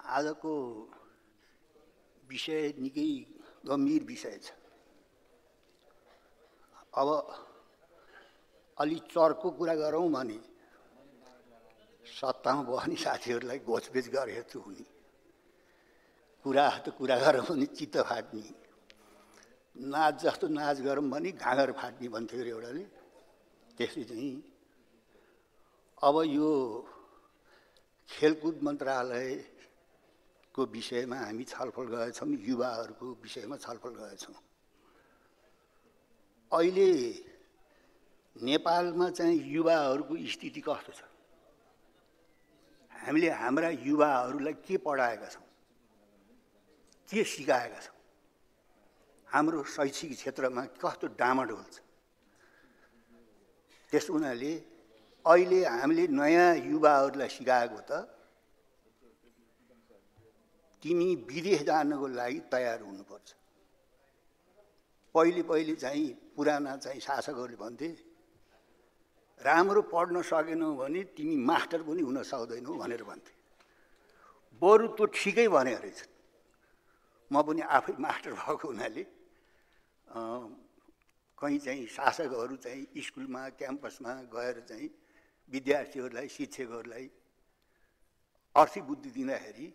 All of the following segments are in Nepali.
आजको विषय निकै गम्भीर विषय छ। अब अलि चर्को कुरा गरौँ भने सत्तामा बस्ने साथीहरूलाई गोचबेच गरेको छु हुने कुरा गरौँ भने चित्त फाट्ने, नाच जस्तो नाच गरौँ भने घाँगर फाट्ने भन्थ्यो अरे एउटाले। त्यसले चाहिँ अब यो खेलकुद मन्त्रालयको विषयमा हामी छलफल गरेछौँ, युवाहरूको विषयमा छलफल गरेछौँ। अहिले नेपालमा चाहिँ युवाहरूको स्थिति कस्तो छ, हामीले हाम्रा युवाहरूलाई के पढाएका छौँ, के सिकाएका छौँ, हाम्रो शैक्षिक क्षेत्रमा कस्तो डामाडोल छ। त्यस हुनाले अहिले हामीले नयाँ युवाहरूलाई सिकाएको त तिमी विदेश जानको लागि तयार हुनुपर्छ। पहिले चाहिँ पुराना चाहिँ शासकहरूले भन्थे राम्रो पढ्न सकेनौ भने तिमी मास्टर पनि हुन सक्दैनौ भनेर भन्थे। बरु त्यो ठिकै भने रहेछ। म पनि आफै मास्टर भएको हुनाले कहीँ चाहिँ शासकहरू चाहिँ स्कुलमा क्याम्पसमा गएर चाहिँ विद्यार्थीहरूलाई शिक्षकहरूलाई अर्थी बुद्धि दिँदाखेरि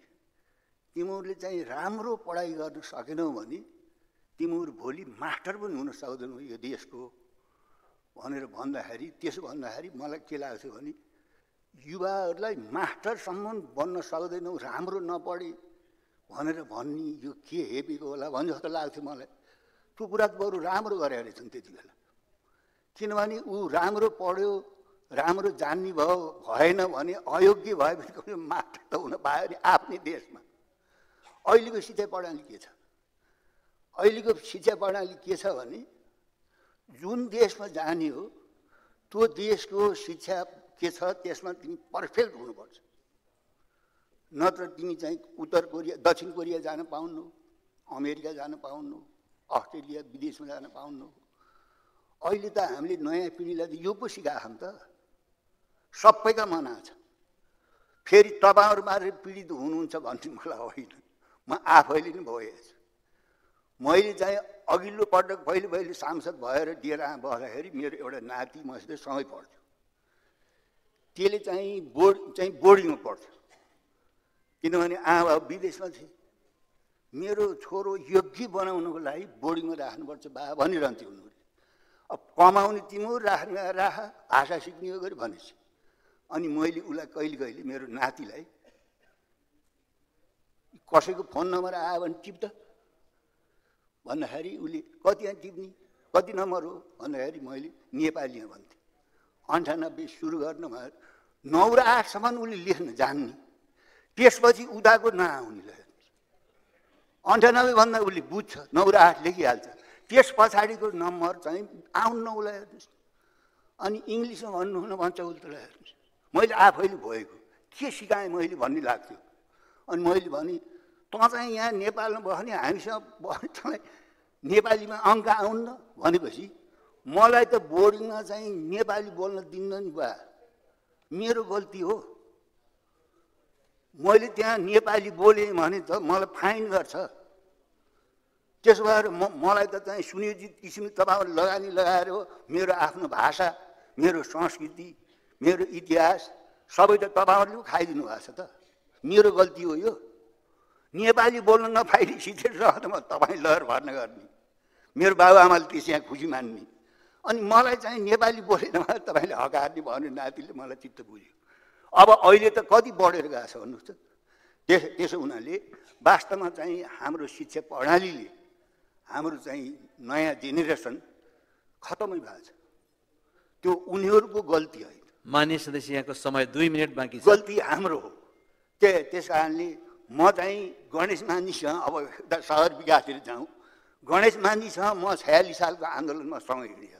तिमीहरूले चाहिँ राम्रो पढाइ गर्न सकेनौ भने तिमीहरू भोलि मास्टर पनि हुन सक्दैनौ यो देशको भनेर भन्दाखेरि, त्यसो भन्दाखेरि मलाई के लाग्थ्यो भने युवाहरूलाई मास्टरसम्म बन्न सक्दैनौ राम्रो नपढे भनेर भन्ने यो के हेपेको होला भन्ने जस्तो लाग्थ्यो मलाई। त्यो कुरा त बरु राम्रो गरेका रहेछन् त्यति बेला, किनभने ऊ राम्रो पढ्यो राम्रो जान्ने भएन भने अयोग्य भए भने मास्टर त हुन पायो नि आफ्नै देशमा। अहिलेको शिक्षा प्रणाली के छ? अहिलेको शिक्षा प्रणाली के छ भने जुन देशमा जाने हो त्यो देशको शिक्षा के छ त्यसमा तिमी पर्फेक्ट हुनुपर्छ, नत्र तिमी चाहिँ उत्तर कोरिया दक्षिण कोरिया जान पाउन्नौ, अमेरिका जान पाउन्नौ, अस्ट्रेलिया विदेशमा जान पाउन्नौ। अहिले त हामीले नयाँ पिँढीलाई त यो पो सिकाएको त सबैका मना छ। फेरि तपाईँहरू मात्रै पीडित हुनुहुन्छ भन्ने मलाई होइन, म आफैले नै भएछु। मैले चाहिँ अघिल्लो पटक पहिले सांसद भएर डेरामा बस्दाखेरि मेरो एउटा नाति मसित सँगै पढ्थ्यो। त्यसले चाहिँ बोर्डिङमा पढ्थ्यो, किनभने आमा विदेशमा थिए। मेरो छोरो योग्य बनाउनको लागि बोर्डिङमा राख्नुपर्छ बा भनिरहन्थ्यो उनीहरूले। अब कमाउने तिमीहरू राख भाषा सिक्ने हो गरी भनेपछि अनि मैले उसलाई कहिले मेरो नातिलाई कसैको फोन नम्बर आयो भने टिप्दा भन्दाखेरि उसले कति टिप्ने कति नम्बर हो भन्दाखेरि मैले नेपालीमा भन्थेँ। 98 सुरु गर्न भयो 9 र 8सम्म उसले लेख्न जान्ने, त्यसपछि उदाको नआउने ल 98 भन्दा उसले बुझ्छ, 9 र 8 लेखिहाल्छ, त्यस पछाडिको नम्बर चाहिँ आउन्न उसलाई। अनि इङ्ग्लिसमा भन्नुहुन भन्छ उसले। मैले आफैले भएको के सिकाएँ मैले भन्ने लाग्थ्यो। अनि मैले भने त चाहिँ यहाँ नेपालमा बस्ने हामीसँग बस्ने तँलाई नेपालीमा अङ्क आउन्न भनेपछि मलाई त बोर्डिङमा चाहिँ नेपाली बोल्न दिन्न नि बा, मेरो गल्ती हो। मैले त्यहाँ नेपाली बोलेँ भने त मलाई फाइन गर्छ। त्यसो भएर मलाई त चाहिँ सुनियोजित किसिमले तपाईँहरू लगाएर हो मेरो आफ्नो भाषा, मेरो संस्कृति, मेरो इतिहास सबै त तपाईँहरूले खाइदिनु भएको छ त, मेरो गल्ती हो यो। नेपाली बोल्न नपाइने सिधै रहँदा म तपाईँ लहर भर्ना गर्ने, मेरो बाबुआमाले त्यसै खुसी मान्ने, अनि मलाई चाहिँ नेपाली बोलेन भने तपाईँले हकार्ने भन्ने नातिले मलाई चित्त बुझ्यो। अब अहिले त कति बढेर गएको छ भन्नुहोस् त। त्यसो हुनाले वास्तवमा चाहिँ हाम्रो शिक्षा प्रणालीले हाम्रो चाहिँ नयाँ जेनेरेसन खतमै भएको छ। त्यो उनीहरूको गल्ती होइन। माननीय सदस्य यहाँको समय 2 मिनट बाँकी छ। गल्ती हाम्रो हो। त्यस कारणले म चाहिँ गणेश मान्जीसँग अब सहर विकासतिर जाउँ, गणेश मान्जीसँग म 46 सालको आन्दोलनमा सँगै हिँडेँ।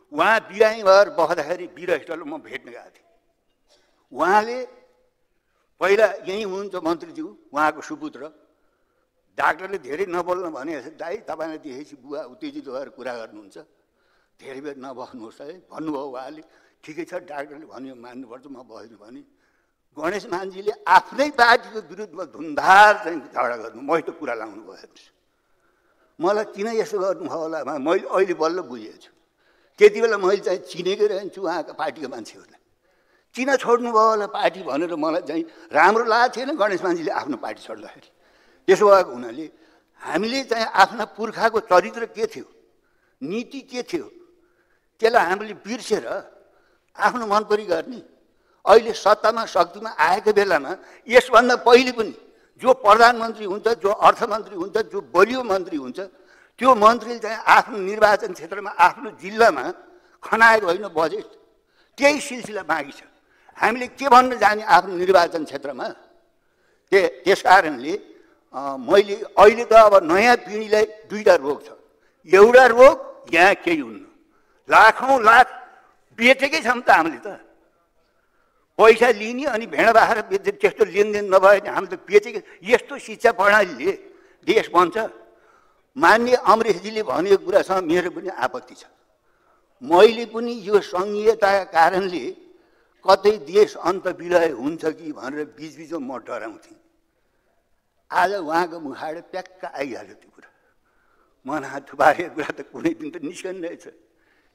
उहाँ बिरामी भएर बस्दाखेरि वीरहस्टलमा म भेट्न गएको थिएँ। उहाँले पहिला यहीँ हुनुहुन्छ मन्त्रीज्यू, उहाँको सुपुत्र डाक्टरले धेरै नबोल्न भने दाइ तपाईँलाई देखेपछि बुवा उत्तेजित भएर कुरा गर्नुहुन्छ, धेरै बेर नबस्नुहोस् है भन्नुभयो। उहाँले ठिकै छ डाक्टरले भन्यो मान्नुपर्छ, म बस्नु भने गणेश मानजीले आफ्नै पार्टीको विरुद्धमा धुमधार चाहिँ झगडा गर्नु मैले त कुरा लाउनु भयो हेर्नुहोस्। मलाई किन यसो गर्नुभयो होला मैले अहिले बल्ल बुझेको छु। त्यति बेला मैले चाहिँ चिनेकै रहन्छु उहाँका पार्टीका मान्छेहरूलाई। किन छोड्नुभयो होला पार्टी भनेर मलाई चाहिँ राम्रो लागेको थिएन गणेश मानजीले आफ्नो पार्टी छोड्दाखेरि। त्यसो भएको हुनाले हामीले चाहिँ आफ्ना पुर्खाको चरित्र के थियो, नीति के थियो, त्यसलाई हामीले बिर्सेर आफ्नो मनपरी गर्ने। अहिले सत्तामा शक्तिमा आएको बेलामा यसभन्दा पहिले पनि जो प्रधानमन्त्री हुन्छ, जो अर्थमन्त्री हुन्छ, जो बलियो मन्त्री हुन्छ, त्यो मन्त्रीले चाहिँ आफ्नो निर्वाचन क्षेत्रमा आफ्नो जिल्लामा खनाएको होइन बजेट, त्यही सिलसिला बाँकी छ। हामीले के भन्न जाने आफ्नो निर्वाचन क्षेत्रमा? त्यस कारणले मैले अहिले त अब नयाँ पिँढीलाई दुईटा रोग छ। एउटा रोग यहाँ केही हुन्न, लाखौँ लाख बेचेकै छौँ त हामीले त, पैसा लिने अनि भेडा बाख्रा बेच्ने, त्यस्तो लेनदेन नभए भने हामीले त बेचेकै। यस्तो शिक्षा प्रणालीले देश बन्छ? मान्य अमरेशजीले भनेको कुरासँग मेरो पनि आपत्ति छ। मैले पनि यो सङ्घीयताका कारणले कतै देश अन्त विलय हुन्छ कि भनेर बिचबिचमा म डराउँथेँ। आज उहाँको मुखाबाट प्याक्क आइहाल्यो त्यो कुरा। मन हात थुपारेको कुरा त कुनै दिन त निस्कने रहेछ।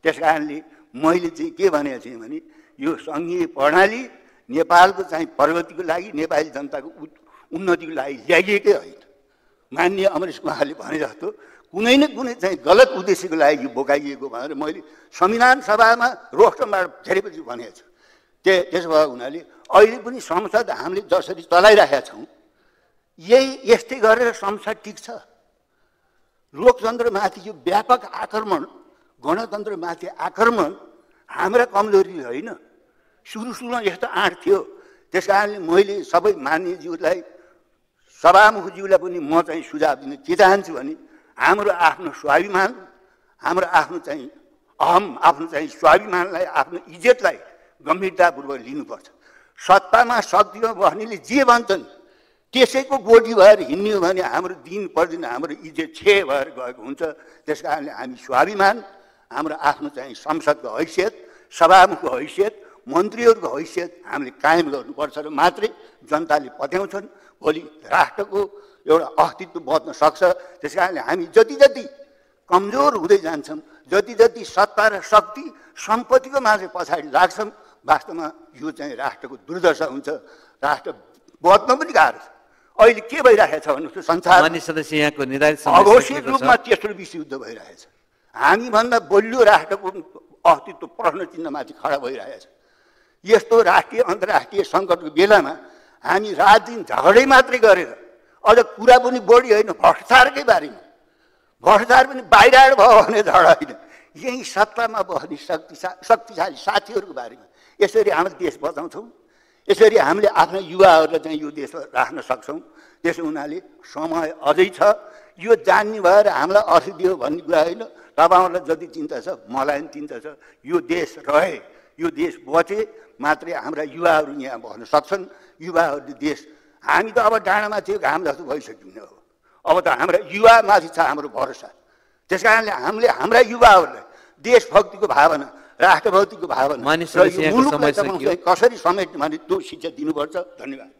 त्यस कारणले मैले चाहिँ के भनेको थिएँ भने यो सङ्घीय प्रणाली नेपालको चाहिँ प्रगतिको लागि, नेपाली जनताको उन्नतिको लागि ल्याइएकै होइन। मान्य अमरेश उहाँले भने जस्तो कुनै न कुनै चाहिँ गलत उद्देश्यको लागि यो बोकाइएको भनेर मैले संविधान सभामा रोस्टरबाट धेरैपछि भनेको छु। त्यसो भएको हुनाले अहिले पनि संसद हामीले जसरी चलाइरहेका छौँ यस्तै गरेर संसद टिक्छ। लोकतन्त्रमाथि यो व्यापक आक्रमण, गणतन्त्रमाथि आक्रमण हाम्रा कमजोरी होइन। सुरुमा यस्तो आँट थियो। त्यस कारणले मैले सबै मान्यज्यूलाई, सभामुखज्यूलाई पनि म चाहिँ सुझाव दिन के चाहन्छु भने हाम्रो आफ्नो स्वाभिमान, हाम्रो आफ्नो चाहिँ अहम, आफ्नो चाहिँ स्वाभिमानलाई, आफ्नो इज्जतलाई गम्भीरतापूर्वक लिनुपर्छ। सत्तामा शक्तिमा बस्नेले जे भन्छन् त्यसैको गोटी भएर हिँड्ने हो भने हाम्रो दिन प्रतिदिन हाम्रो इज्जत छे भएर गएको हुन्छ। त्यस कारणले हामी स्वाभिमान, हाम्रो आफ्नो चाहिँ संसदको हैसियत, सभामुखको हैसियत, मन्त्रीहरूको हैसियत हामीले कायम गर्नुपर्छ र मात्रै जनताले पत्याउँछन् भोलि राष्ट्रको एउटा अस्तित्व बच्न सक्छ। त्यस कारणले हामी जति जति कमजोर हुँदै जान्छौँ, जति जति सत्ता र शक्ति सम्पत्तिको मात्रै पछाडि लाग्छौँ, वास्तवमा यो चाहिँ राष्ट्रको दुर्दशा हुन्छ। राष्ट्र बच्न पनि गाह्रो छ। अहिले के भइरहेको छ भन्नुहोस् त, संसार अघोषित रूपमा तेस्रो विश्वयुद्ध भइरहेछ। हामीभन्दा बलियो राष्ट्रको अस्तित्व प्रश्न चिन्हमाथि खडा भइरहेछ। यस्तो राष्ट्रिय अन्तर्राष्ट्रिय सङ्कटको बेलामा हामी रात दिन झगडै मात्रै गरेर अझ कुरा पनि बढी होइन, भ्रष्टाचारकै बारेमा, भ्रष्टाचार पनि बाहिर भयो भने झगडा होइन, यही सत्तामा बस्ने शक्तिशाली साथीहरूको बारेमा। यसरी हामीले देश बचाउँछौँ, यसरी हामीले आफ्ना युवाहरूलाई चाहिँ यो देश राख्न सक्छौँ। त्यसो हुनाले समय अझै छ। यो जान्ने भएर हामीलाई अर्थ दियो भन्ने कुरा होइन। तपाईँहरूलाई जति चिन्ता छ मलाई पनि चिन्ता छ। यो देश रहे, यो देश बचे मात्रै हाम्रा युवाहरू यहाँ बस्न सक्छन्। युवाहरूले देश, हामी त अब डाँडामा थियो घाम जस्तो भइसक्यौँ हो। अब त हाम्रा युवामाथि छ हाम्रो भरोसा। त्यस कारणले हामीले हाम्रा युवाहरूलाई देशभक्तिको भावना, राष्ट्रभक्तिको भावना र यो मुलुकलाई कसरी समेट्ने भने त्यो शिक्षा दिनुपर्छ। धन्यवाद।